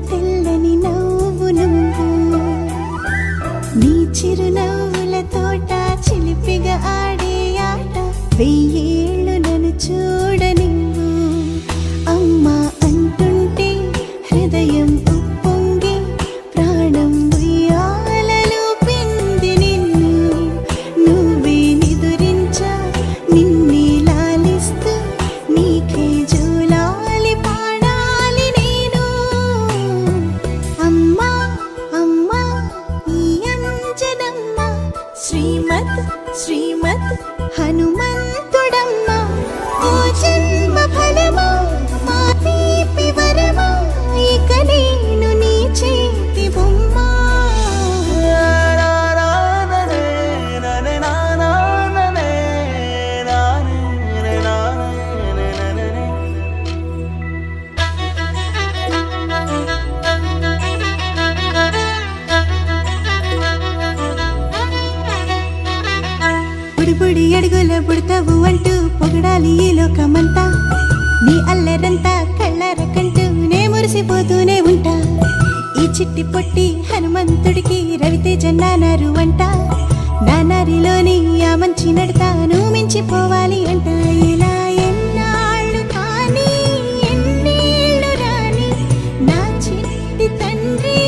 తెల్లని నవ్వు నువ్వు నీ చిరునవ్వుల తోట చిలిపిగా ఆడే ఆట వెయ్యేళ్ళు నన్ను చూడనివ్వు అమ్మా అంటుంటే హృదయం ఉప్పొంగి ప్రాణం ఉయ్యాలలో పిండి నిన్ను నువ్వే నిదురించా నిన్నే లాలిస్తూ నీకే జూలాలి పాడాలి నేను అమ్మా అమ్మా ఈ అంజనమ్మ శ్రీమత్ శ్రీమత్ హనుమంతుడమ్మ ఓ జన్మ ఫలమా మా తీపి వరమా ఇక నేను నీ చేతి బొమ్మ బుడి అడుగుల బుడతావు అంటూ పొగడాలి ఈ లోకమంతా నీ అల్లరంతా కళ్ళరకంటూ నే మురిసిపోతూనే ఉంటా ఈ చిట్టి పొట్టి హనుమంతుడికి రవితేజ నానారు అంట నానారిలోని ఆ మంచి నడతాను మించిపోవాలి అంట ఇలా ఎన్నాళ్ళు కానీ ఎన్నేళ్ళు రాని నా చిట్టి తండ్రి